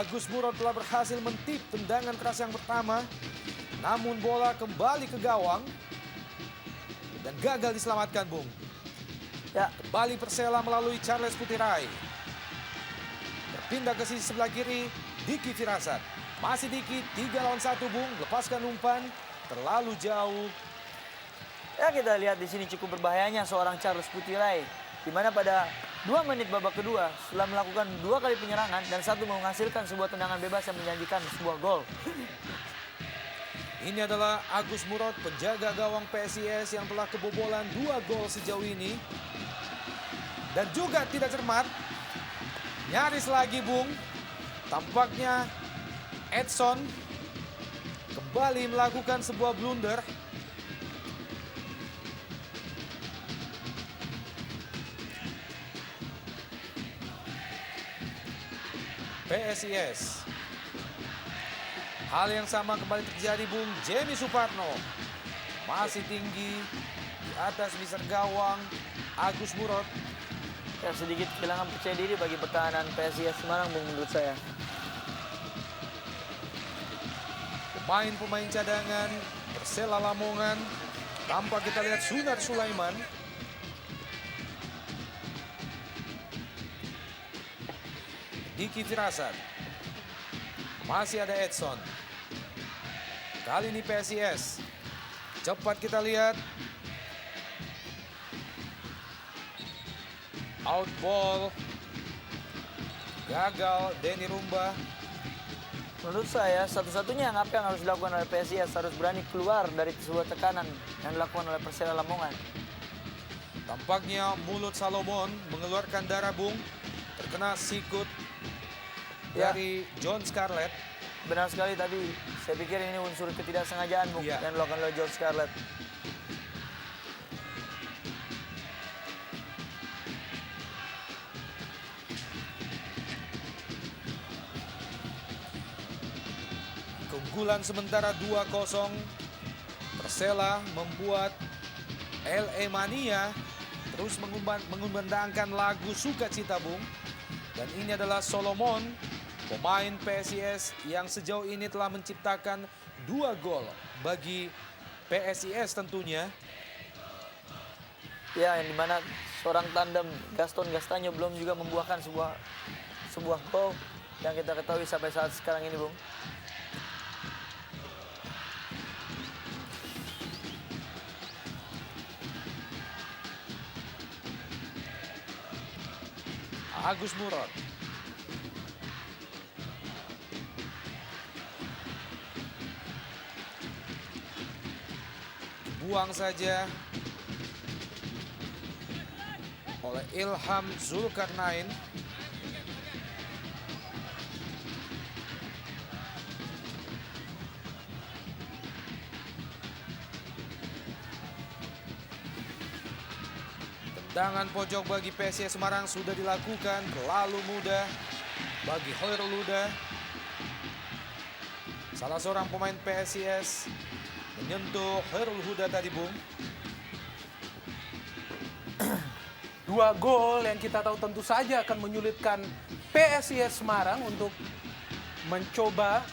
Agus Murad telah berhasil mentip tendangan keras yang pertama. Namun bola kembali ke gawang. Dan gagal diselamatkan, Bung. Ya, Kembali Persela melalui Charles Putirai. Berpindah ke sisi sebelah kiri, Diki Firasat. Masih Diki, 3 lawan 1, Bung. Lepaskan umpan, terlalu jauh. ya kita lihat di sini cukup berbahayanya seorang Charles Putirai. Di mana pada 2 menit babak kedua setelah melakukan 2 kali penyerangan dan 1 menghasilkan sebuah tendangan bebas yang menjanjikan sebuah gol. Ini adalah Agus Murad, penjaga gawang PSIS yang telah kebobolan 2 gol sejauh ini. Dan juga tidak cermat. Nyaris lagi, Bung. Tampaknya Edson kembali melakukan sebuah blunder. PSIS. Hal yang sama kembali terjadi, Bung. Jamie Suparno masih tinggi di atas miser gawang Agus Murad. Ya, sedikit kehilangan percaya diri bagi pertahanan PSIS Semarang, Bung, menurut saya. Pemain-pemain cadangan Persela Lamongan. Tanpa kita lihat Sunar Sulaiman. Diki Firasat. Masih ada Edson. Kali ini PSIS. Cepat kita lihat. Out ball. Gagal Denny Rumba. Menurut saya satu-satunya yang harus dilakukan oleh PSIS harus berani keluar dari sebuah tekanan yang dilakukan oleh Persela Lamongan. Tampaknya mulut Salomon mengeluarkan darah, Bung. Terkena sikut dari John Scarlett. Benar sekali tadi. Saya pikir ini unsur ketidaksengajaan, Bung, yang dilakukan oleh John Scarlett. Keunggulan sementara 2-0. Persela membuat LA Mania terus mengumandangkan lagu Sukacita, Bung. Dan ini adalah Solomon, pemain PSIS yang sejauh ini telah menciptakan 2 gol bagi PSIS tentunya. Ya, yang dimana seorang tandem Gaston Gastanyo belum juga membuahkan sebuah gol yang kita ketahui sampai saat sekarang ini, Bung. Agus Murad. Buang saja oleh Ilham Zulkarnain. Tendangan pojok bagi PSIS Semarang sudah dilakukan, terlalu mudah bagi Hoirul Huda. Salah seorang pemain PSIS menyentuh Hoirul Huda tadi, Bung. 2 gol yang kita tahu tentu saja akan menyulitkan PSIS Semarang untuk mencoba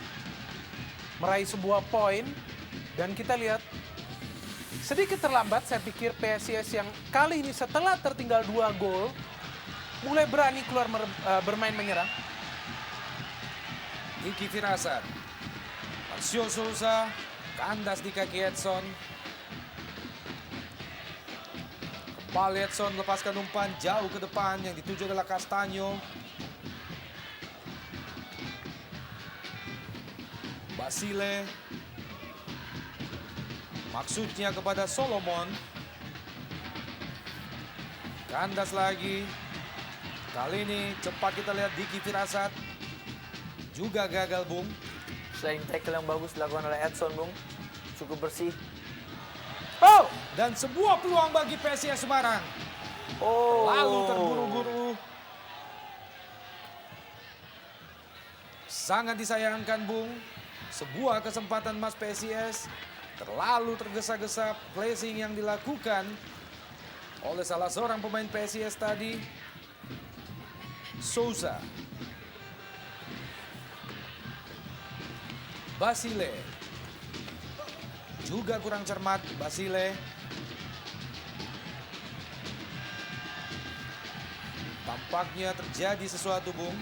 meraih sebuah poin. Dan kita lihat sedikit terlambat, saya pikir PSIS yang kali ini setelah tertinggal 2 gol mulai berani keluar bermain menyerang. Diki Firasat. Marcio Souza kandas di kaki Edson. Kembali Edson lepaskan umpan jauh ke depan yang dituju adalah Castanyo. Basile. Maksudnya kepada Solomon. Kandas lagi. Kali ini cepat kita lihat Diki Firasat. Juga gagal, Bung. Selain tackle yang bagus dilakukan oleh Edson, Bung. Cukup bersih. Oh! Dan sebuah peluang bagi PSIS Semarang. Oh. Lalu terburu-buru. Sangat disayangkan, Bung. Sebuah kesempatan emas PSIS. Terlalu tergesa-gesa placing yang dilakukan oleh salah seorang pemain PSIS tadi, Souza. Basile. Juga kurang cermat Basile. Tampaknya terjadi sesuatu, Bung.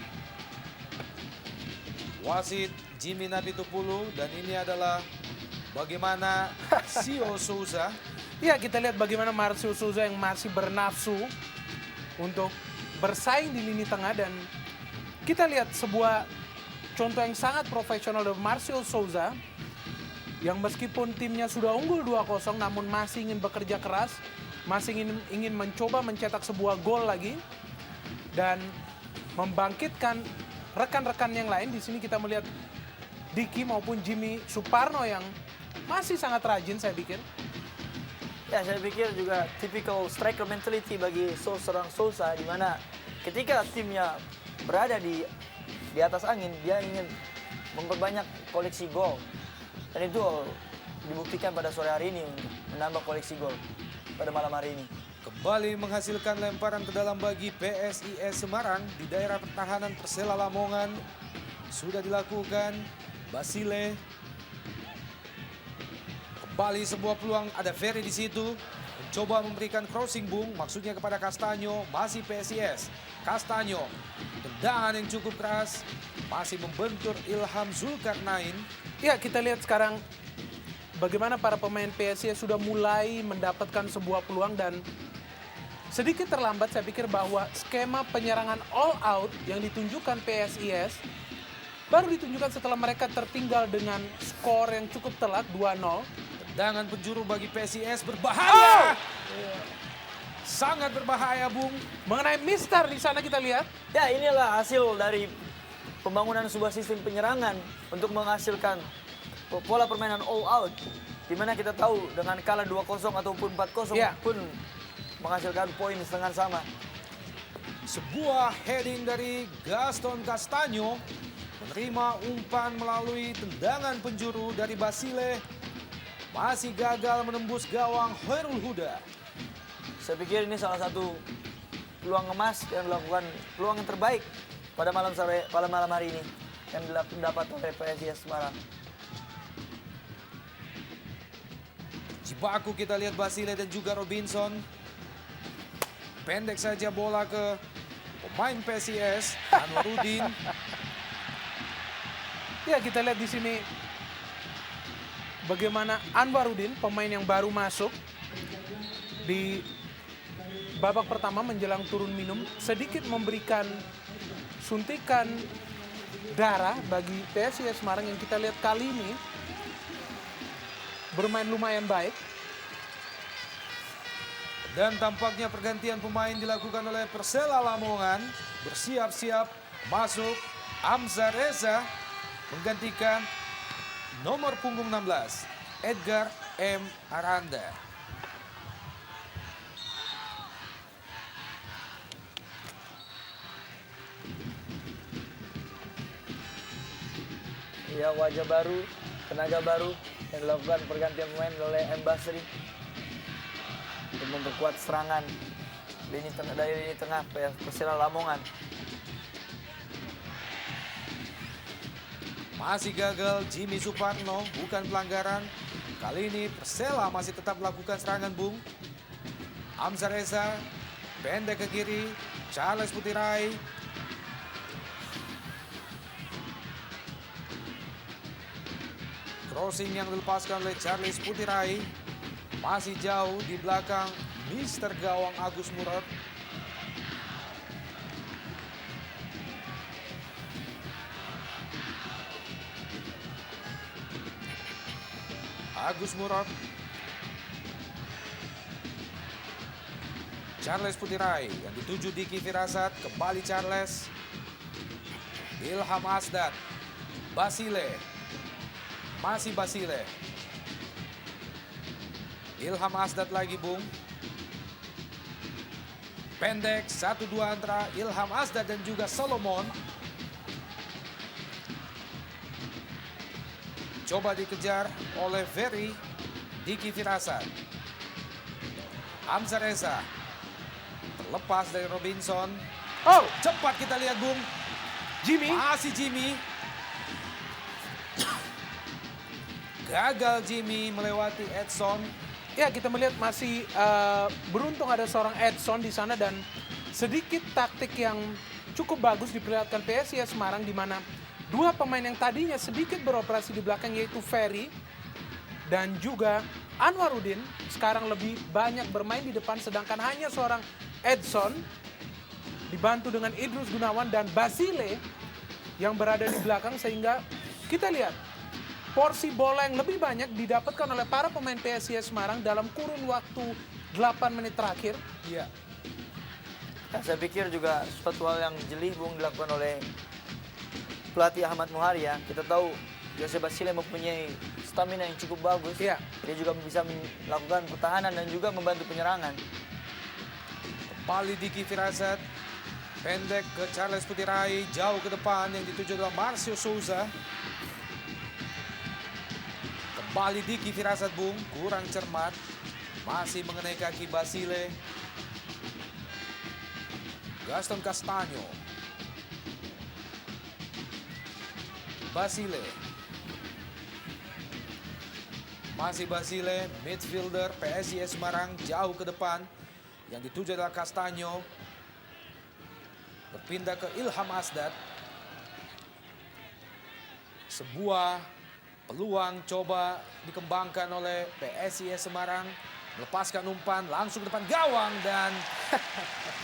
Wasit Jimmy Napitupulu, dan ini adalah bagaimana Sio Souza. Ya, kita lihat bagaimana Marcio Souza yang masih bernafsu untuk bersaing di lini tengah, dan kita lihat sebuah contoh yang sangat profesional dari Marcio Souza yang meskipun timnya sudah unggul 2-0 namun masih ingin bekerja keras, masih ingin mencoba mencetak sebuah gol lagi dan membangkitkan rekan-rekan yang lain. Di sini kita melihat Diki maupun Jimmy Suparno yang masih sangat rajin, saya pikir. Ya, saya pikir juga typical striker mentality bagi seorang Sousa, di mana ketika timnya berada di atas angin, dia ingin memperbanyak koleksi gol. Dan itu dibuktikan pada sore hari ini untuk menambah koleksi gol pada malam hari ini. Kembali menghasilkan lemparan ke dalam bagi PSIS Semarang di daerah pertahanan Persela Lamongan. Sudah dilakukan Basile. Kembali sebuah peluang, ada Ferry di situ. Mencoba memberikan crossing, Bung, maksudnya kepada Castanyo, masih PSIS. Castanyo, tendangan yang cukup keras, masih membentur Ilham Zulkarnain. Ya, kita lihat sekarang bagaimana para pemain PSIS sudah mulai mendapatkan sebuah peluang, dan sedikit terlambat saya pikir bahwa skema penyerangan all out yang ditunjukkan PSIS baru ditunjukkan setelah mereka tertinggal dengan skor yang cukup telak 2-0. Tendangan penjuru bagi PSIS berbahaya. Sangat berbahaya, Bung. Mengenai Mister di sana kita lihat. Ya, inilah hasil dari pembangunan sebuah sistem penyerangan untuk menghasilkan pola permainan all out. Di mana kita tahu dengan kalah 2-0 ataupun 4-0 Ya. pun menghasilkan poin setengah sama. Sebuah heading dari Gaston Castanyo menerima umpan melalui tendangan penjuru dari Basile. Masih gagal menembus gawang Khairul Huda. Saya pikir ini salah satu peluang emas yang dilakukan, peluang yang terbaik pada malam hari ini yang didapat oleh PSIS Semarang. Cibaku kita lihat Basile dan juga Robinson. Pendek saja bola ke pemain PSIS, Anwarudin. Ya, kita lihat di sini bagaimana Anwarudin, pemain yang baru masuk di babak pertama menjelang turun minum, sedikit memberikan suntikan darah bagi PSIS Semarang yang kita lihat kali ini bermain lumayan baik. Dan tampaknya pergantian pemain dilakukan oleh Persela Lamongan. Bersiap-siap masuk Amzar Reza menggantikan nomor punggung 16, Edgar M. Aranda. Ya, wajah baru, tenaga baru yang dilakukan pergantian pemain oleh M. Basri untuk memperkuat serangan dari lini tengah Persela Lamongan. Masih gagal Jimmy Suparno, bukan pelanggaran. Kali ini Persela masih tetap melakukan serangan, Bung. Amzar Reza, pendek ke kiri, Charles Putirai. Crossing yang dilepaskan oleh Charles Putirai. Masih jauh di belakang Mister Gawang Agus Murad. Agus Murad. Charles Putirai yang dituju Diki Firasat. Kembali Charles. Ilham Asdat. Basile. Masih Basile. Ilham Asdat lagi, Bung. Pendek 1-2 antara Ilham Asdat dan juga Solomon. Coba dikejar oleh Ferry. Diki Firasat. Amzar Reza. Terlepas dari Robinson. Oh, Cepat kita lihat, Bung. Jimmy. Masih Jimmy. Gagal Jimmy melewati Edson. Ya, kita melihat masih beruntung ada seorang Edson di sana dan sedikit taktik yang cukup bagus diperlihatkan PSIS Semarang di mana dua pemain yang tadinya sedikit beroperasi di belakang yaitu Ferry dan juga Anwarudin sekarang lebih banyak bermain di depan sedangkan hanya seorang Edson dibantu dengan Idrus Gunawan dan Basile yang berada di belakang sehingga kita lihat porsi bola yang lebih banyak didapatkan oleh para pemain PSIS Semarang dalam kurun waktu 8 menit terakhir. Iya. Ya, saya pikir juga suatu hal yang jeli Bung dilakukan oleh pelatih Ahmad Muhari ya. Kita tahu Jose Basile mempunyai stamina yang cukup bagus. Iya. Dia juga bisa melakukan pertahanan dan juga membantu penyerangan. Kembali Diki Firasat. Pendek ke Charles Putirai. Jauh ke depan yang dituju adalah Marcio Souza. Kembali Diki Firasat Bung. Kurang cermat. Masih mengenai kaki Basile. Gaston Castaño. Basile. Masih Basile, midfielder PSIS Semarang jauh ke depan. Yang dituju adalah Castaño. Berpindah ke Ilham Asdad. Sebuah peluang coba dikembangkan oleh PSIS Semarang. Melepaskan umpan langsung ke depan gawang dan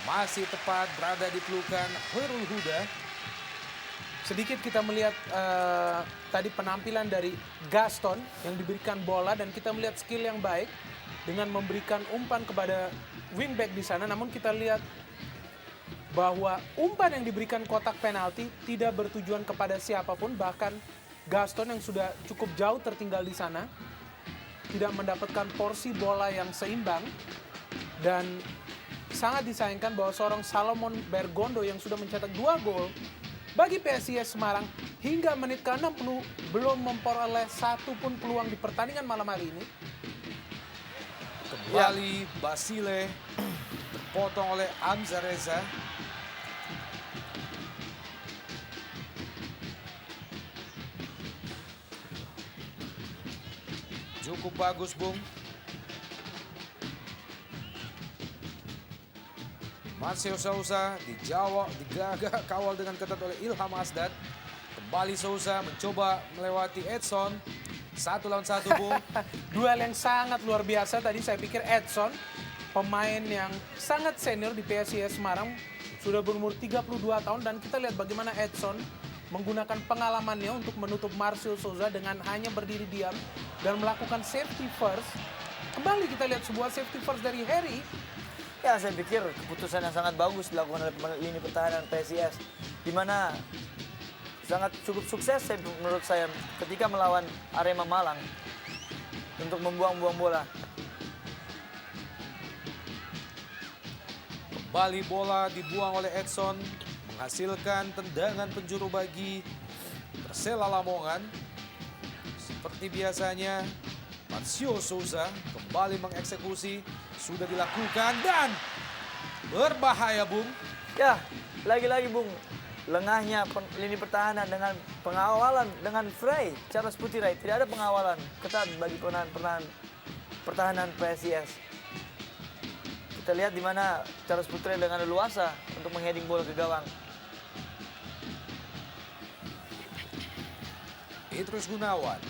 masih tepat berada di pelukan Khairul Huda. Sedikit kita melihat tadi penampilan dari Gaston yang diberikan bola dan kita melihat skill yang baik dengan memberikan umpan kepada wingback di sana. Namun kita lihat bahwa umpan yang diberikan kotak penalti tidak bertujuan kepada siapapun, bahkan Gaston yang sudah cukup jauh tertinggal di sana tidak mendapatkan porsi bola yang seimbang dan sangat disayangkan bahwa seorang Salomon Bergondo yang sudah mencetak 2 gol bagi PSIS Semarang hingga menit ke-60 belum memperoleh satu pun peluang di pertandingan malam hari ini. Kembali Basile terpotong oleh Hamzah Reza. Cukup bagus Bung. Marcio Souza kawal dengan ketat oleh Ilham Asdad. Kembali Souza mencoba melewati Edson. 1 lawan 1 Bung. Duel yang sangat luar biasa tadi saya pikir Edson, pemain yang sangat senior di PSIS Semarang, sudah berumur 32 tahun dan kita lihat bagaimana Edson menggunakan pengalamannya untuk menutup Marcio Souza dengan hanya berdiri diam dan melakukan safety first. Kembali kita lihat sebuah safety first dari Harry. Ya, saya pikir keputusan yang sangat bagus dilakukan oleh lini pertahanan PSIS, di mana sangat cukup sukses menurut saya ketika melawan Arema Malang untuk membuang-buang bola. Kembali bola dibuang oleh Edson, menghasilkan tendangan penjuru bagi Persela Lamongan. Seperti biasanya, Marcio Souza kembali mengeksekusi, sudah dilakukan dan berbahaya Bung. Ya, lagi-lagi Bung, lengahnya lini pertahanan dengan pengawalan dengan Frey, Charles Putirai. Tidak ada pengawalan ketat bagi pertahanan PSIS. Kita lihat di mana Charles Putirai dengan leluasa untuk mengheading bola ke gawang. Idrus Gunawan.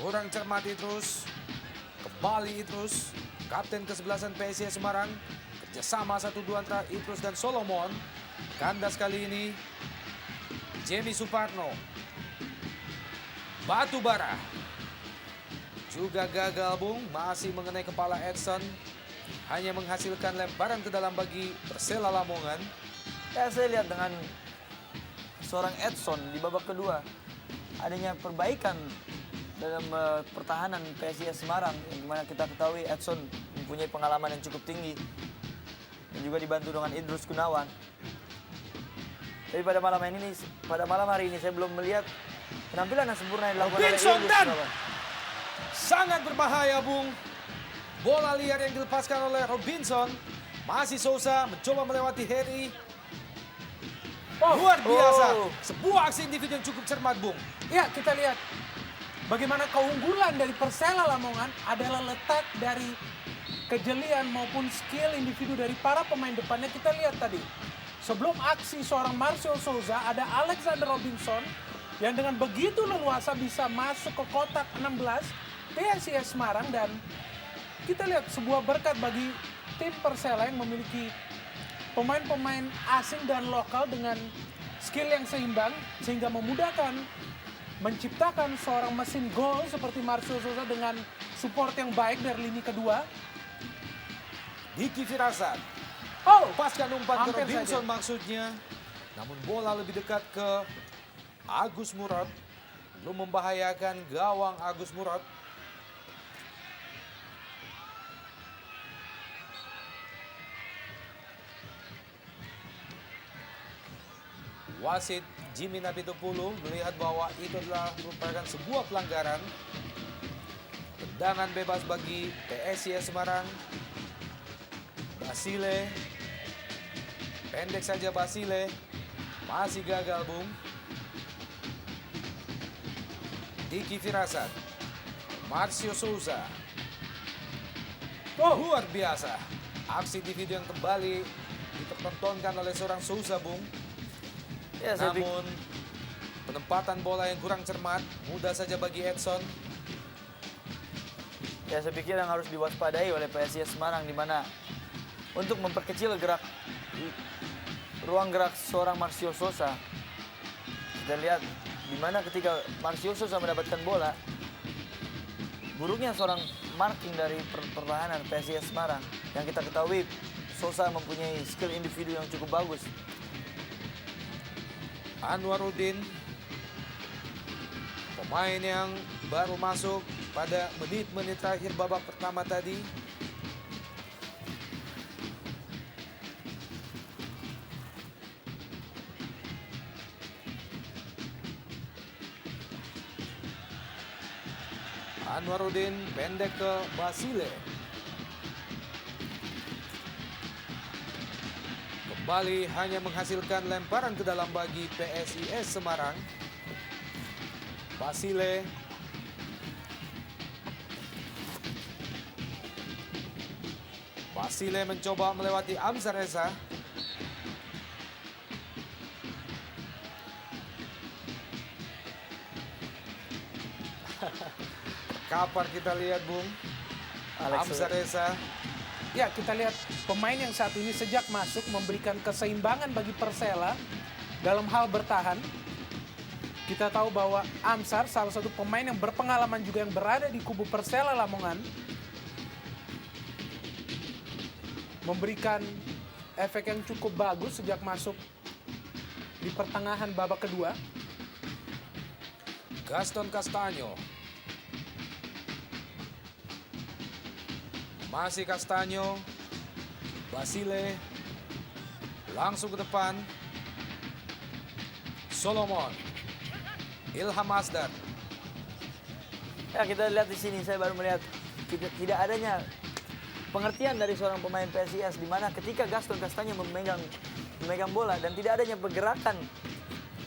Kurang cermat Idrus. Kembali Idrus. Kapten kesebelasan PSIS Semarang. Kerjasama 1-2 antara Idrus dan Solomon. Kandas kali ini. Jamie Suparno. Batubara. Juga gagal Bung. Masih mengenai kepala Edson. Hanya menghasilkan lemparan ke dalam bagi Persela Lamongan. Ya, saya lihat dengan seorang Edson di babak kedua adanya perbaikan dalam pertahanan PSIS Semarang, yang dimana kita ketahui Edson mempunyai pengalaman yang cukup tinggi dan juga dibantu dengan Idrus Gunawan. Tapi pada malam hari ini saya belum melihat penampilan yang sempurna yang dilakukan oleh Robinson Idrus dan Gunawan. sangat berbahaya Bung. Bola liar yang dilepaskan oleh Robinson. Masih Souza mencoba melewati Harry. Luar biasa. Sebuah aksi individu yang cukup cermat Bung. Ya, kita lihat bagaimana keunggulan dari Persela Lamongan adalah letak dari kejelian maupun skill individu dari para pemain depannya. Kita lihat tadi, sebelum aksi seorang Marcio Souza, ada Alexander Robinson yang dengan begitu leluasa bisa masuk ke kotak 16 PSIS Semarang. Dan kita lihat sebuah berkat bagi tim Persela yang memiliki pemain-pemain asing dan lokal dengan skill yang seimbang, sehingga memudahkan menciptakan seorang mesin gol seperti Marcio Souza dengan support yang baik dari lini kedua. Diki Firasat. Oh, Lepaskan umpan ke hampir Robinson saja. maksudnya. Namun bola lebih dekat ke Agus Murad. Belum membahayakan gawang Agus Murad. Wasit Jimmy Napitupulu melihat bahwa itu adalah merupakan sebuah pelanggaran. Tendangan bebas bagi PSIS Semarang. Basile. Pendek saja Basile. Masih gagal, Bung. Diki Firasat. Marcio Souza. Oh, Luar biasa. Aksi individu yang kembali dipertontonkan oleh seorang Souza, Bung. Ya, saya pikir, Namun penempatan bola yang kurang cermat, mudah saja bagi Edson. saya pikir yang harus diwaspadai oleh PSIS Semarang, di mana untuk memperkecil ruang gerak seorang Marcio Souza. Kita lihat di mana ketika Marcio Souza mendapatkan bola, buruknya seorang marking dari pertahanan PSIS Semarang. Yang kita ketahui, Souza mempunyai skill individu yang cukup bagus. Anwaruddin, pemain yang baru masuk pada menit-menit terakhir babak pertama tadi. Anwaruddin pendek ke Basile. Kembali hanya menghasilkan lemparan ke dalam bagi PSIS Semarang. Basile. Basile mencoba melewati Amzar Reza. Kapan kita lihat, Bung? Amzar Reza. ya kita lihat pemain yang saat ini sejak masuk memberikan keseimbangan bagi Persela dalam hal bertahan. Kita tahu bahwa Amsar salah satu pemain yang berpengalaman juga yang berada di kubu Persela Lamongan. Memberikan efek yang cukup bagus sejak masuk di pertengahan babak kedua. Gaston Castaño. Masih Castaño. Basile. Langsung ke depan. Solomon. Ilham Asdar. Ya, kita lihat di sini, saya baru melihat tidak adanya pengertian dari seorang pemain PSIS, di mana ketika Gaston Castaño memegang bola dan tidak adanya pergerakan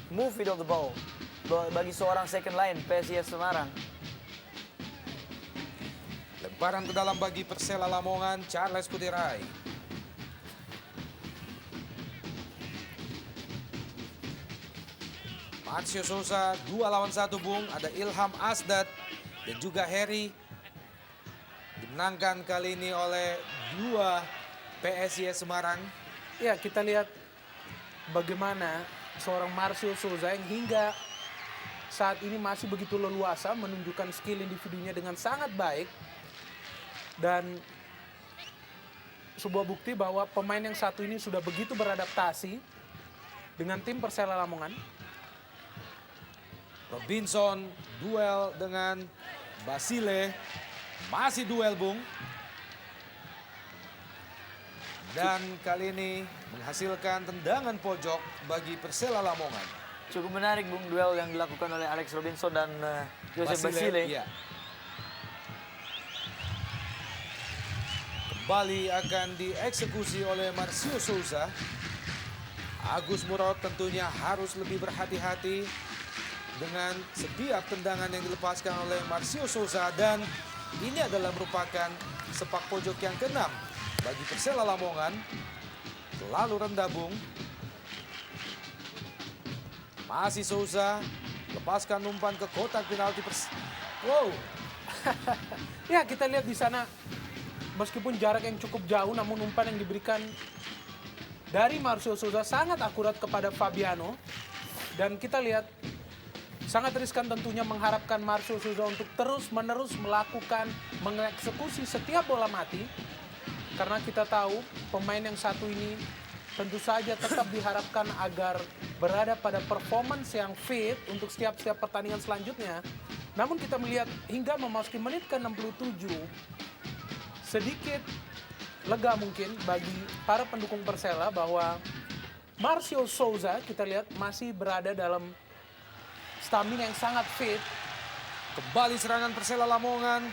move without the ball bagi seorang second line PSIS Semarang. Lemparan ke dalam bagi Persela Lamongan, Charles Putirai. Marcio Souza 2 lawan 1, Bung. Ada Ilham Asdad dan juga Harry. Dimenangkan kali ini oleh 2 PSIS Semarang. Ya, kita lihat bagaimana seorang Marcio Souza yang hingga saat ini masih begitu leluasa menunjukkan skill individunya dengan sangat baik. Dan sebuah bukti bahwa pemain yang satu ini sudah begitu beradaptasi dengan tim Persela Lamongan. Robinson duel dengan Basile. Masih duel, Bung. Dan kali ini menghasilkan tendangan pojok bagi Persela Lamongan. Cukup menarik, Bung, duel yang dilakukan oleh Alex Robinson dan Joseph Basile. Iya. Kembali akan dieksekusi oleh Marcio Souza. Agus Murad tentunya harus lebih berhati-hati. dengan setiap tendangan yang dilepaskan oleh Marcio Souza, dan ini adalah merupakan sepak pojok yang keenam bagi Persela Lamongan. Terlalu rendah, Bung. Masih Souza, lepaskan umpan ke kotak penalti Wow. Ya, kita lihat di sana meskipun jarak yang cukup jauh, namun umpan yang diberikan dari Marcio Souza sangat akurat kepada Fabiano. Dan kita lihat sangat riskan tentunya mengharapkan Marcio Souza untuk terus-menerus melakukan, mengeksekusi setiap bola mati. Karena kita tahu pemain yang satu ini tentu saja tetap diharapkan agar berada pada performance yang fit untuk setiap pertandingan selanjutnya. Namun kita melihat hingga memasuki menit ke-67, sedikit lega mungkin bagi para pendukung Persela bahwa Marcio Souza kita lihat masih berada dalam stamina yang sangat fit. Kembali serangan Persela Lamongan.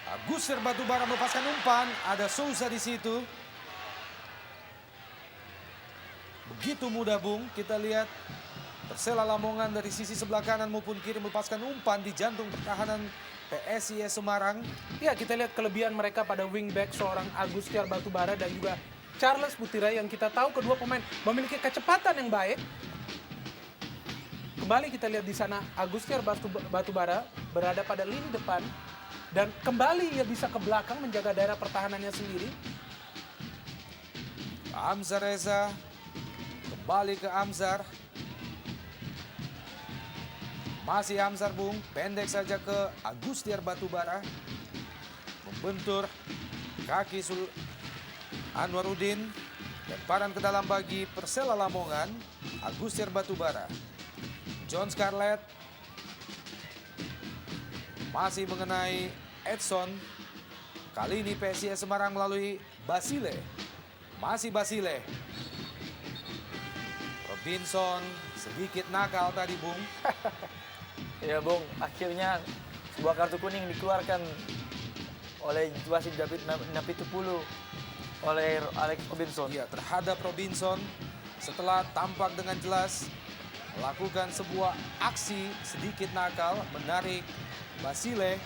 Agustir Batubara melepaskan umpan, ada Souza di situ. Begitu mudah, Bung. Kita lihat Persela Lamongan dari sisi sebelah kanan maupun kiri melepaskan umpan di jantung pertahanan PSIS Semarang. Ya, kita lihat kelebihan mereka pada wingback seorang Agustir Batubara dan juga Charles Putirai, yang kita tahu kedua pemain memiliki kecepatan yang baik. Kembali kita lihat di sana Agustir Batubara berada pada lini depan dan kembali ia bisa ke belakang menjaga daerah pertahanannya sendiri. Amzar Reza kembali ke Amzar. Masih Amzar, Bung, pendek saja ke Agustir Batubara. Membentur kaki Anwarudin. Lemparan ke dalam bagi Persela Lamongan. Agustir Batubara. John Scarlett. Masih mengenai Edson. Kali ini PSIS Semarang melalui Basile. Masih Basile. Robinson sedikit nakal tadi, Bung. Ya Bung, akhirnya sebuah kartu kuning dikeluarkan oleh wasit David Napitupulu oleh Alex Robinson. Iya, terhadap Robinson setelah tampak dengan jelas melakukan sebuah aksi sedikit nakal, menarik Basile.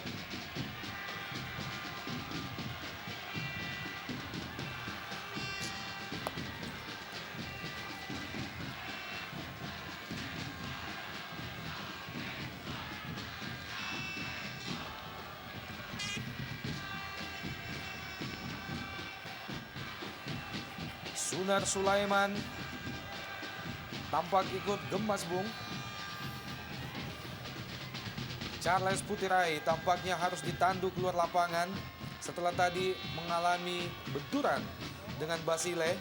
Sunar Sulaiman tampak ikut gemas, Bung. Charles Putirai tampaknya harus ditandu keluar lapangan setelah tadi mengalami benturan dengan Basile.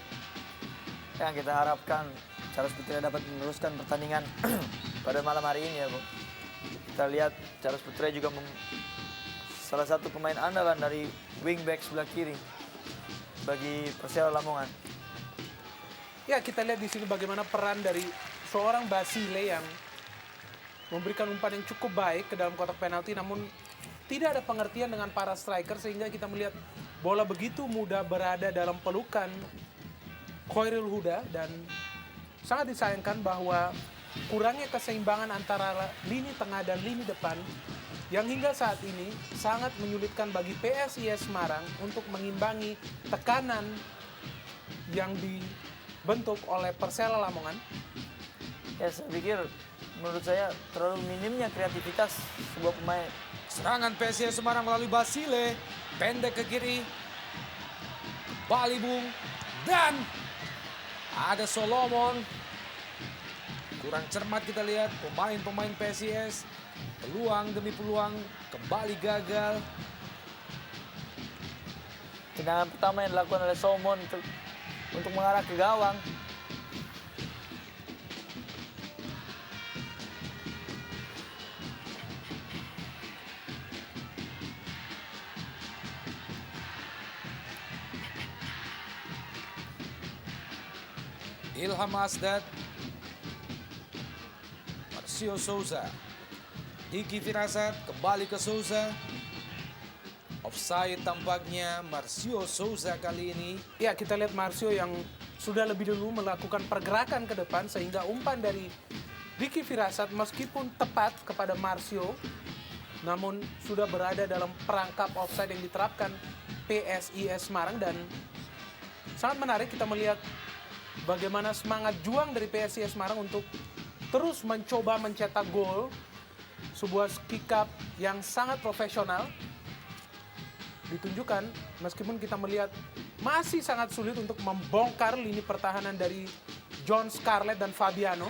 Yang kita harapkan Charles Putirai dapat meneruskan pertandingan pada malam hari ini ya Bung. Kita lihat Charles Putirai juga salah satu pemain andalan dari wingback sebelah kiri bagi Persela Lamongan. Ya, kita lihat di sini bagaimana peran dari seorang Basile yang memberikan umpan yang cukup baik ke dalam kotak penalti, namun tidak ada pengertian dengan para striker sehingga kita melihat bola begitu mudah berada dalam pelukan Khairul Huda, dan sangat disayangkan bahwa kurangnya keseimbangan antara lini tengah dan lini depan yang hingga saat ini sangat menyulitkan bagi PSIS Semarang untuk mengimbangi tekanan yang dibentuk oleh Persela Lamongan. Ya saya pikir menurut saya terlalu minimnya kreativitas sebuah pemain. Serangan PSIS Semarang melalui Basile, pendek ke kiri. Kembali, Bung, dan ada Solomon. Kurang cermat kita lihat pemain-pemain PSIS. Peluang demi peluang kembali gagal. Tendangan pertama yang dilakukan oleh Solomon untuk mengarah ke gawang. Ilham Asdad, Marcio Souza, Diki Firasat kembali ke Souza. Offside tampaknya Marcio Souza kali ini. Ya, kita lihat Marcio yang sudah lebih dulu melakukan pergerakan ke depan sehingga umpan dari Vicky Firasat meskipun tepat kepada Marcio, namun sudah berada dalam perangkap offside yang diterapkan PSIS Semarang. Dan sangat menarik kita melihat bagaimana semangat juang dari PSIS Semarang untuk terus mencoba mencetak gol. Sebuah sikap yang sangat profesional ditunjukkan meskipun kita melihat masih sangat sulit untuk membongkar lini pertahanan dari John Scarlett dan Fabiano.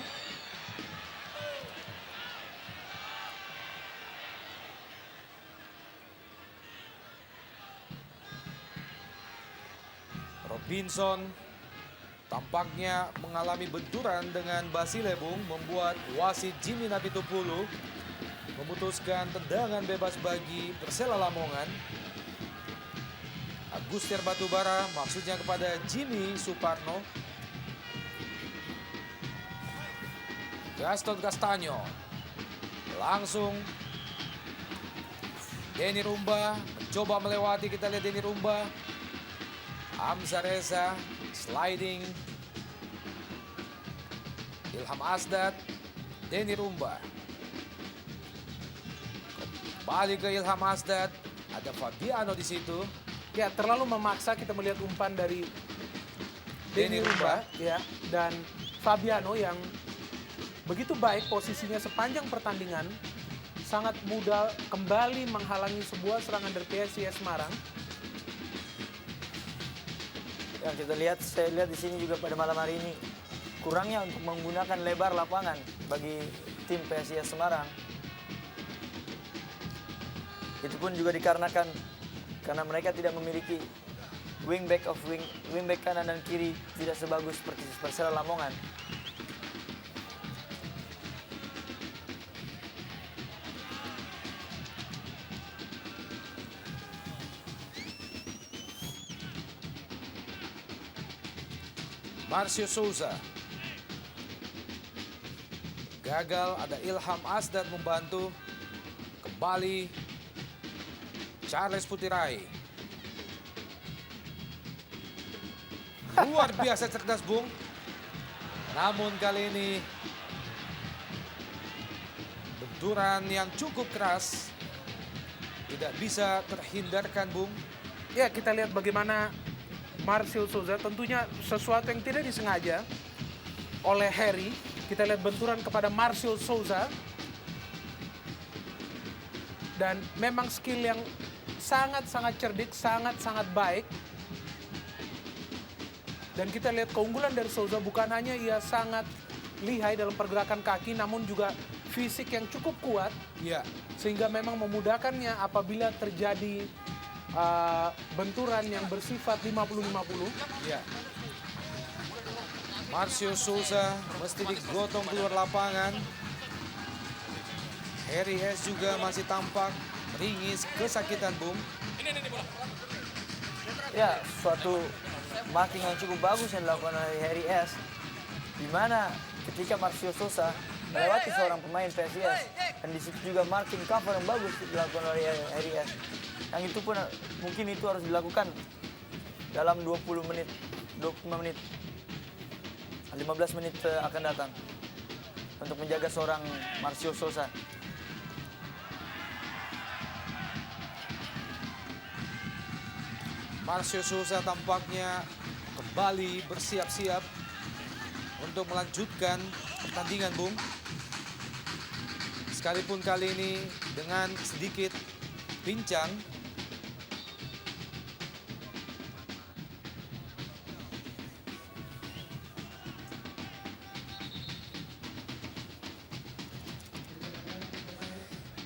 Robinson tampaknya mengalami benturan dengan Basile Bung, membuat wasit Jimmy Napitupulu memutuskan tendangan bebas bagi Persela Lamongan. Agustier Batubara maksudnya kepada Jimmy Suparno. Gaston Castaño langsung Denny Rumba mencoba melewati, kita lihat Denny Rumba. Hamzah Reza sliding, Ilham Asdad, Denny Rumba. Kembali ke Ilham Asdad, ada Fabiano di situ. Ya, terlalu memaksa kita melihat umpan dari Denny Denny Rumba ya, dan Fabiano yang begitu baik posisinya sepanjang pertandingan, sangat mudah kembali menghalangi sebuah serangan dari PSIS Semarang. Yang kita lihat, saya lihat di sini juga pada malam hari ini kurangnya untuk menggunakan lebar lapangan bagi tim PSIS Semarang. Itu pun juga dikarenakan karena mereka tidak memiliki wingback kanan dan kiri tidak sebagus seperti Persela Lamongan. Marcio Souza gagal, ada Ilham Asdad membantu. Kembali Charles Putirai. Luar biasa cerdas Bung. Namun kali ini benturan yang cukup keras tidak bisa terhindarkan Bung. Ya, kita lihat bagaimana Marcio Souza, tentunya sesuatu yang tidak disengaja oleh Harry. Kita lihat benturan kepada Marcio Souza. Dan memang skill yang sangat-sangat cerdik, sangat-sangat baik. Dan kita lihat keunggulan dari Souza bukan hanya ia sangat lihai dalam pergerakan kaki, namun juga fisik yang cukup kuat. Ya, Sehingga memang memudahkannya apabila terjadi benturan yang bersifat 50-50. ya. Marcio Souza mesti digotong keluar lapangan. Harry S juga masih tampak ringis kesakitan Bung. Ya, suatu marking yang cukup bagus yang dilakukan oleh Harry S. Di mana ketika Marcio Souza melewati seorang pemain PSIS, dan di situ juga marking cover yang bagus dilakukan oleh Harry S. Yang itu pun mungkin itu harus dilakukan dalam 20 menit, 25 menit, 15 menit akan datang untuk menjaga seorang Marcio Souza. Marcio Souza tampaknya kembali bersiap-siap untuk melanjutkan pertandingan Bung. Sekalipun kali ini dengan sedikit pincang.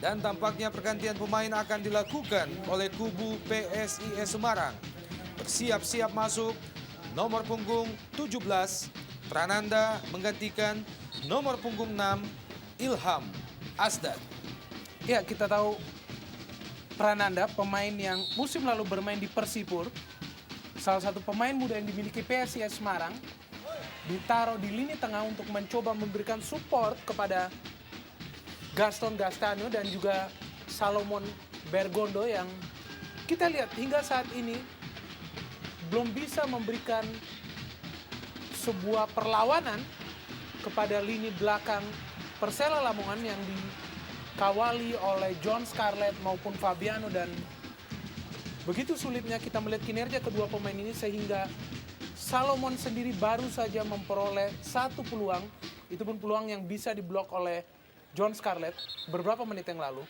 Dan tampaknya pergantian pemain akan dilakukan oleh kubu PSIS Semarang. Bersiap-siap masuk nomor punggung 17, Prananda menggantikan nomor punggung 6, Ilham Asdad. Ya, kita tahu Prananda, pemain yang musim lalu bermain di Persipur, salah satu pemain muda yang dimiliki PSIS Semarang, ditaruh di lini tengah untuk mencoba memberikan support kepada Gaston Castaño dan juga Salomon Bergondo yang kita lihat hingga saat ini belum bisa memberikan sebuah perlawanan kepada lini belakang Persela Lamongan yang dikawali oleh John Scarlett maupun Fabiano, dan begitu sulitnya kita melihat kinerja kedua pemain ini sehingga Salomon sendiri baru saja memperoleh satu peluang, itu pun peluang yang bisa diblok oleh John Scarlett beberapa menit yang lalu.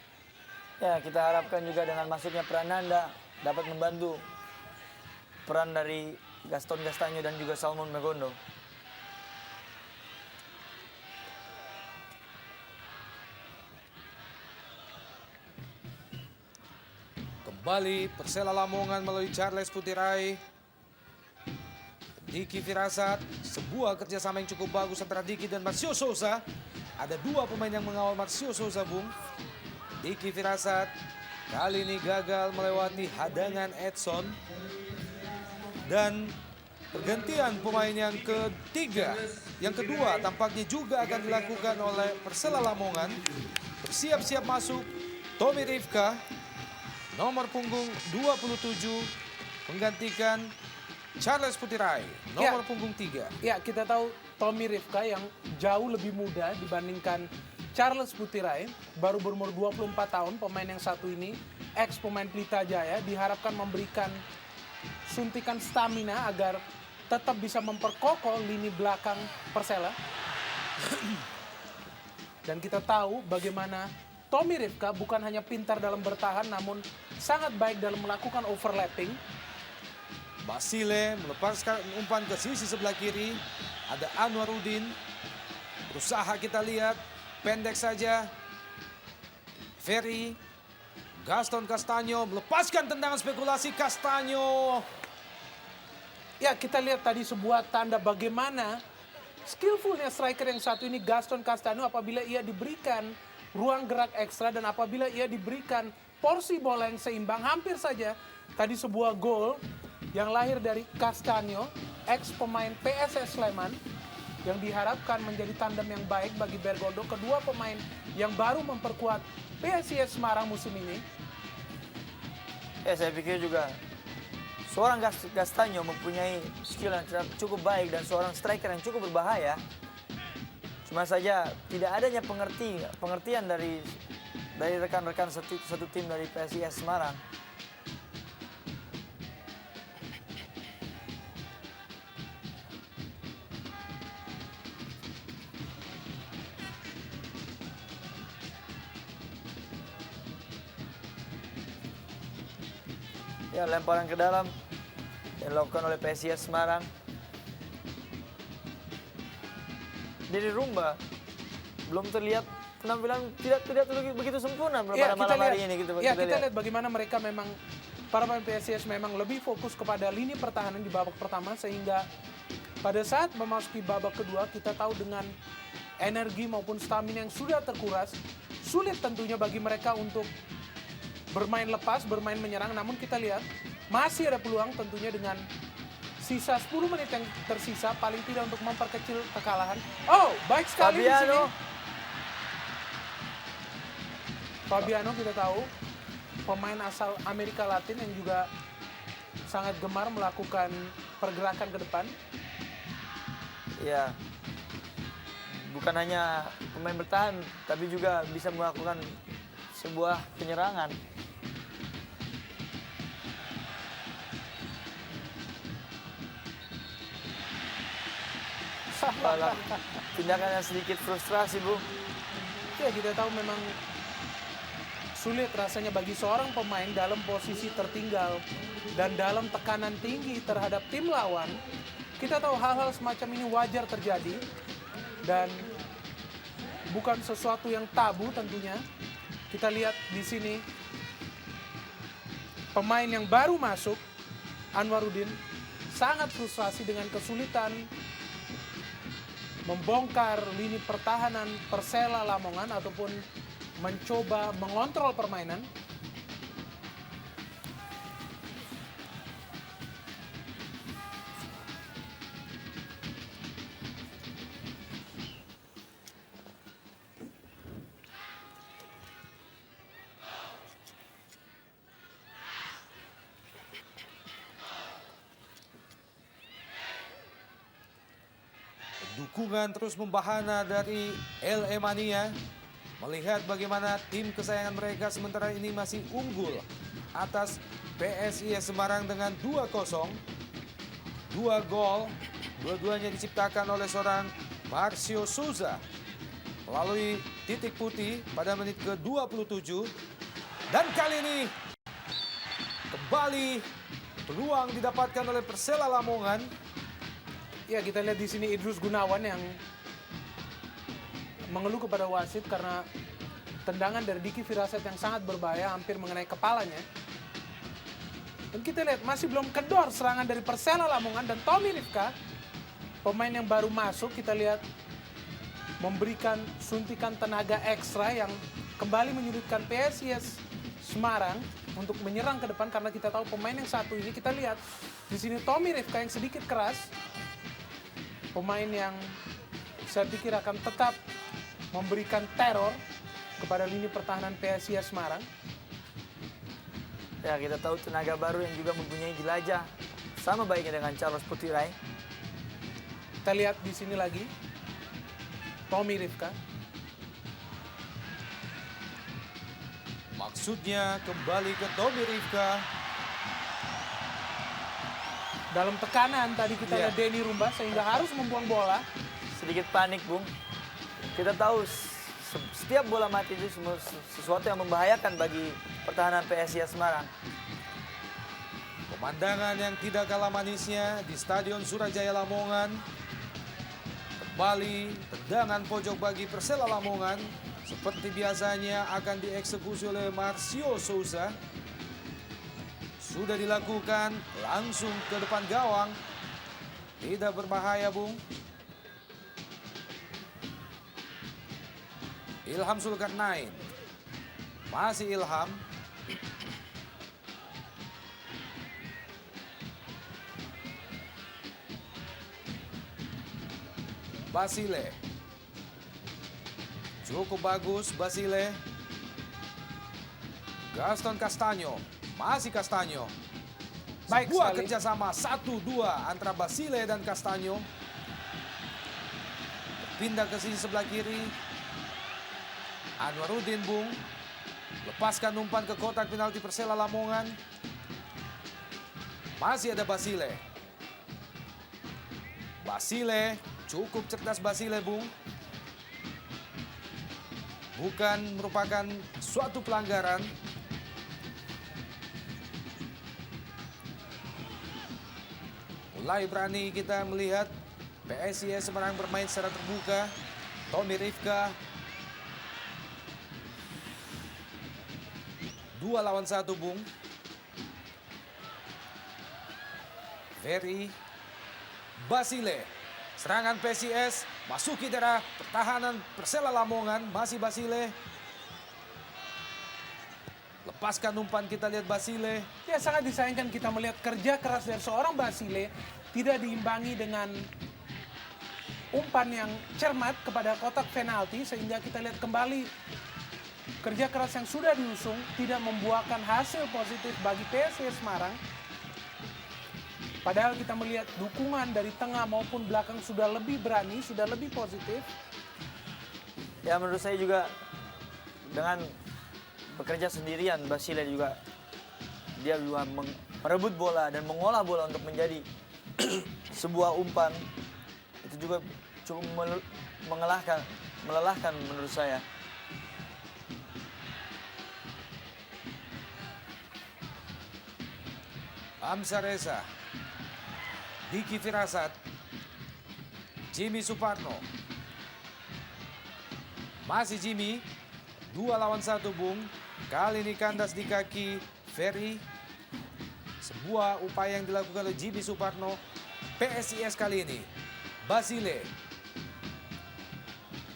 Ya, kita harapkan juga dengan masuknya Prananda dapat membantu peran dari Gaston Castaño dan juga Salmon Magondo. Kembali Persela Lamongan melalui Charles Putirai. Diki Firasat, sebuah kerjasama yang cukup bagus antara Diki dan Marcio Souza. Ada dua pemain yang mengawal Marcio Souza, Bung. Diki Firasat kali ini gagal melewati hadangan Edson. Dan pergantian pemain yang ketiga, yang kedua tampaknya juga akan dilakukan oleh Persela Lamongan. Bersiap-siap masuk Tommy Rifka, nomor punggung 27, menggantikan Charles Putirai, nomor punggung 3. Ya, kita tahu Tommy Rifka yang jauh lebih muda dibandingkan Charles Putirai, baru berumur 24 tahun. Pemain yang satu ini, ex pemain Pelita Jaya, diharapkan memberikan suntikan stamina agar tetap bisa memperkokoh lini belakang Persela. Dan kita tahu bagaimana Tommy Rifka bukan hanya pintar dalam bertahan, namun sangat baik dalam melakukan overlapping. Basile melepaskan umpan ke sisi sebelah kiri. Ada Anwarudin. Berusaha kita lihat. Pendek saja. Ferry. Gaston Castaño melepaskan tendangan spekulasi Castaño. Ya, kita lihat tadi sebuah tanda bagaimana skillfulnya striker yang satu ini, Gaston Castaño, apabila ia diberikan ruang gerak ekstra dan apabila ia diberikan porsi bola yang seimbang, hampir saja tadi sebuah gol yang lahir dari Castaño, ex pemain PSS Sleman, yang diharapkan menjadi tandem yang baik bagi Bergondo, kedua pemain yang baru memperkuat PSIS Semarang musim ini. Ya, saya pikir juga seorang Castaño mempunyai skill yang cukup baik dan seorang striker yang cukup berbahaya. Cuma saja tidak adanya pengertian dari rekan-rekan satu tim dari PSIS Semarang. Ya, lemparan ke dalam yang dilakukan oleh PSIS Semarang. Dari Rumba belum terlihat penampilan tidak begitu sempurna pada malam hari ini gitu. Kita lihat bagaimana mereka memang, para pemain PSIS memang lebih fokus kepada lini pertahanan di babak pertama, sehingga pada saat memasuki babak kedua kita tahu dengan energi maupun stamina yang sudah terkuras, sulit tentunya bagi mereka untuk bermain lepas, bermain menyerang. Namun kita lihat masih ada peluang tentunya dengan sisa 10 menit yang tersisa, paling tidak untuk memperkecil kekalahan. Oh, baik sekali di sini. Fabiano kita tahu pemain asal Amerika Latin yang juga sangat gemar melakukan pergerakan ke depan. Ya, bukan hanya pemain bertahan, tapi juga bisa melakukan sebuah penyerangan. Tindakan yang sedikit frustrasi, Bu. Ya, kita tahu memang sulit rasanya bagi seorang pemain dalam posisi tertinggal dan dalam tekanan tinggi terhadap tim lawan. Kita tahu hal-hal semacam ini wajar terjadi dan bukan sesuatu yang tabu tentunya. Kita lihat di sini pemain yang baru masuk, Anwarudin, sangat frustrasi dengan kesulitan membongkar lini pertahanan Persela Lamongan ataupun mencoba mengontrol permainan. Dukungan terus membahana dari LA Mania. Melihat bagaimana tim kesayangan mereka sementara ini masih unggul atas PSIS Semarang dengan 2-0. 2 gol, dua-duanya diciptakan oleh seorang Marcio Souza melalui titik putih pada menit ke-27. Dan kali ini kembali peluang didapatkan oleh Persela Lamongan. Ya, kita lihat di sini Idrus Gunawan yang mengeluh kepada wasit karena tendangan dari Diki Firasat yang sangat berbahaya hampir mengenai kepalanya. Dan kita lihat masih belum kedor serangan dari Persela Lamongan, dan Tommy Rifka, pemain yang baru masuk, kita lihat memberikan suntikan tenaga ekstra yang kembali menyulitkan PSIS Semarang untuk menyerang ke depan, karena kita tahu pemain yang satu ini, kita lihat di sini Tommy Rifka yang sedikit keras, pemain yang saya pikir akan tetap memberikan teror kepada lini pertahanan PSIS Semarang. Ya, kita tahu tenaga baru yang juga mempunyai jelajah sama baiknya dengan Charles Putirai. Kita lihat di sini lagi Tommy Rifka. Maksudnya kembali ke Tommy Rifka. Dalam tekanan tadi kita Iya. lihat Denny Rumba sehingga harus membuang bola. Sedikit panik, Bung. Kita tahu setiap bola mati itu sesuatu yang membahayakan bagi pertahanan PSIS Semarang. Pemandangan yang tidak kalah manisnya di Stadion Surajaya Lamongan. Kembali tendangan pojok bagi Persela Lamongan. Seperti biasanya akan dieksekusi oleh Marcio Souza. Sudah dilakukan langsung ke depan gawang. Tidak berbahaya, Bung. Ilham Zulkarnain. Masih Ilham. Basile. Cukup bagus Basile. Gaston Castanyo. Masih Castanyo. Baik Sebuah sekali. kerjasama 1-2 antara Basile dan Castanyo. Pindah ke sisi sebelah kiri. Anwaruddin, Bung. Lepaskan umpan ke kotak penalti Persela Lamongan. Masih ada Basile. Basile, cukup cerdas Basile, Bung. Bukan merupakan suatu pelanggaran. Mulai berani kita melihat PSIS Semarang bermain secara terbuka. Tommy Rifka 2 lawan 1, Bung. Ferry Basile. Serangan PSIS masuki daerah pertahanan Persela Lamongan. Masih Basile. Lepaskan umpan, kita lihat Basile. Ya, sangat disayangkan kita melihat kerja keras dari seorang Basile tidak diimbangi dengan umpan yang cermat kepada kotak penalti, sehingga kita lihat kembali kerja keras yang sudah diusung tidak membuahkan hasil positif bagi PSIS Semarang. Padahal kita melihat dukungan dari tengah maupun belakang sudah lebih berani, sudah lebih positif. Ya, menurut saya juga dengan bekerja sendirian, Basile juga dia juga merebut bola dan mengolah bola untuk menjadi sebuah umpan. Itu juga cukup melelahkan menurut saya. Hamzah Reza. Diki Firasat. Jimmy Suparno. Masih Jimmy. 2 lawan 1, Bung. Kali ini kandas di kaki Ferry. Sebuah upaya yang dilakukan oleh Jimmy Suparno. PSIS kali ini. Basile.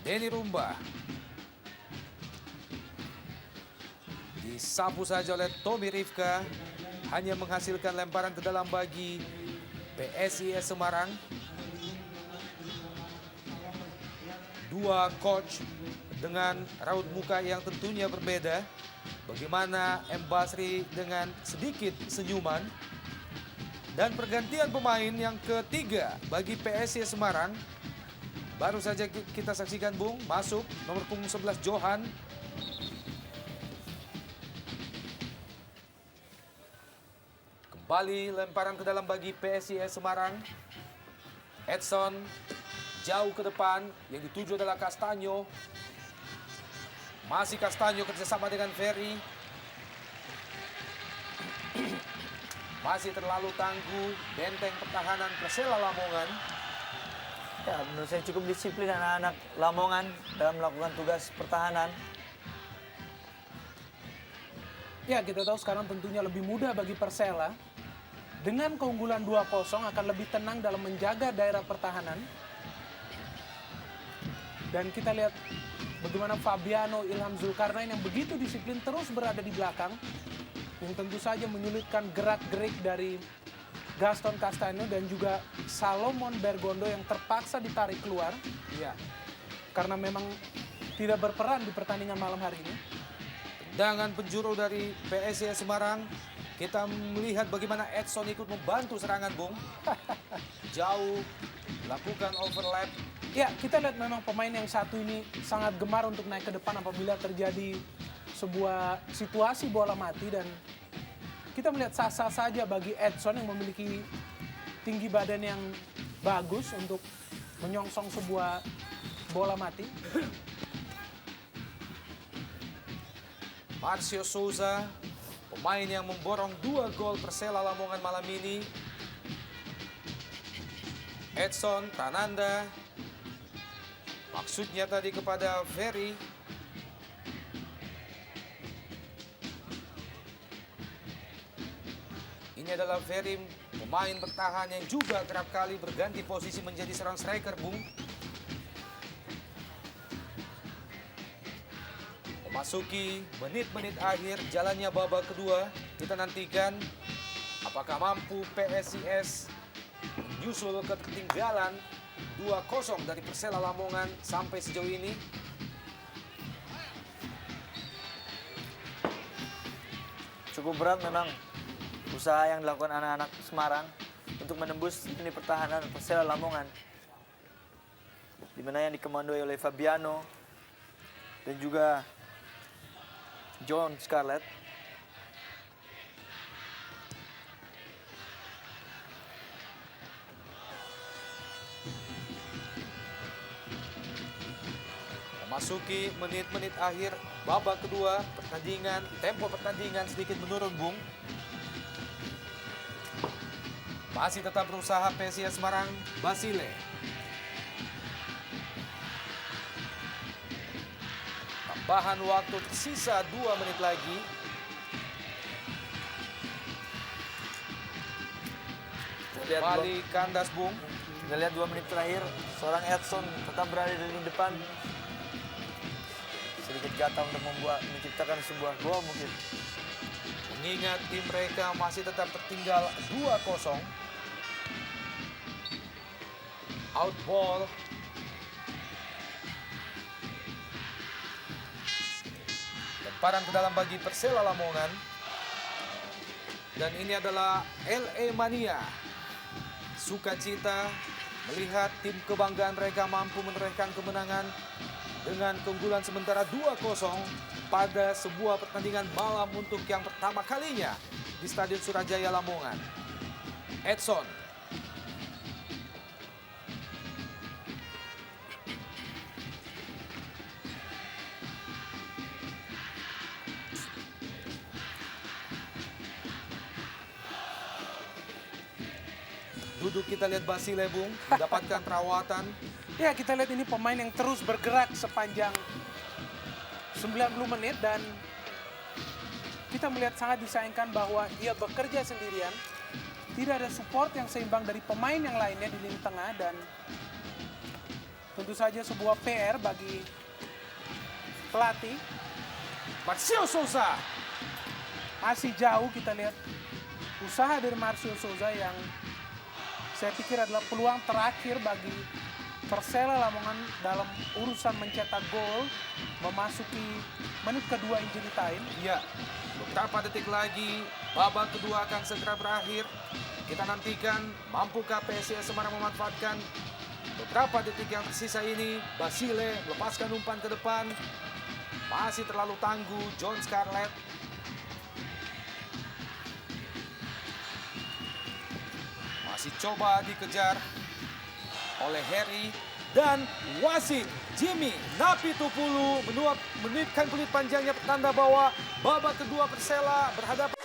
Denny Rumba. Disapu saja oleh Tommy Rifka. Hanya menghasilkan lemparan ke dalam bagi PSIS Semarang. 2 coach dengan raut muka yang tentunya berbeda. Bagaimana M. Basri dengan sedikit senyuman. Dan pergantian pemain yang ketiga bagi PSIS Semarang. Baru saja kita saksikan Bung, masuk nomor punggung 11 Johan. Kembali lemparan ke dalam bagi PSIS Semarang. Edson jauh ke depan, yang dituju adalah Castanyo. Masih Castanyo kerjasama dengan Ferry. Masih terlalu tangguh benteng pertahanan Persela Lamongan. Ya, menurut saya cukup disiplin anak-anak Lamongan dalam melakukan tugas pertahanan. Ya, kita tahu sekarang tentunya lebih mudah bagi Persela. Dengan keunggulan 2-0 akan lebih tenang dalam menjaga daerah pertahanan. Dan kita lihat bagaimana Fabiano Ilham Zulkarnain yang begitu disiplin terus berada di belakang. Yang tentu saja menyulitkan gerak-gerik dari Gaston Castaño dan juga Salomon Bergondo yang terpaksa ditarik keluar. Ya, Karena memang tidak berperan di pertandingan malam hari ini. tendangan penjuru dari PSIS Semarang. Kita melihat bagaimana Edson ikut membantu serangan Bung. Jauh, lakukan overlap. Ya, kita lihat memang pemain yang satu ini sangat gemar untuk naik ke depan apabila terjadi sebuah situasi bola mati, dan kita melihat sah-sah saja bagi Edson yang memiliki tinggi badan yang bagus untuk menyongsong sebuah bola mati. Marcio Souza, pemain yang memborong 2 gol Persela Lamongan malam ini. Edson, Prananda. Maksudnya tadi kepada Ferry. Ini adalah Ferry, pemain bertahan yang juga kerap kali berganti posisi menjadi seorang striker, Bung. Memasuki menit-menit akhir jalannya babak kedua, kita nantikan apakah mampu PSIS menyusul ketertinggalan 2-0 dari Persela Lamongan sampai sejauh ini. Cukup berat memang usaha yang dilakukan anak-anak Semarang untuk menembus lini pertahanan Persela Lamongan, di mana yang dikomandoi oleh Fabiano dan juga John Scarlett. Memasuki menit-menit akhir babak kedua pertandingan, tempo pertandingan sedikit menurun, Bung. Masih tetap berusaha PSIS Semarang, Basile. Tambahan waktu tersisa 2 menit lagi. Kembali kandas, Bung. Kita lihat 2 menit terakhir, seorang Edson tetap berada di lini depan. Sedikit gatal untuk menciptakan sebuah gol mungkin. Mengingat tim mereka masih tetap tertinggal 2-0. Out ball. Lemparan ke dalam bagi Persela Lamongan. Dan ini adalah LA Mania. Sukacita melihat tim kebanggaan mereka mampu menorehkan kemenangan dengan keunggulan sementara 2-0 pada sebuah pertandingan malam untuk yang pertama kalinya di Stadion Surajaya Lamongan. Edson. Duduk kita lihat Basile, Bung, mendapatkan perawatan. Ya, kita lihat ini pemain yang terus bergerak sepanjang 90 menit dan kita melihat sangat disayangkan bahwa ia bekerja sendirian. Tidak ada support yang seimbang dari pemain yang lainnya di lini tengah, dan tentu saja sebuah PR bagi pelatih. Marcio Souza. Masih jauh kita lihat usaha dari Marcio Souza yang saya pikir adalah peluang terakhir bagi Persela Lamongan dalam urusan mencetak gol memasuki menit kedua injury time. Ya, beberapa detik lagi babak kedua akan segera berakhir. Kita nantikan mampukah PSIS Semarang memanfaatkan Beberapa detik yang tersisa ini, Basile melepaskan umpan ke depan. Masih terlalu tangguh John Scarlett. Masih coba dikejar oleh Harry. Dan wasit Jimmy Napitupulu menitipkan peluit panjangnya pertanda bahwa babak kedua Persela berhadapan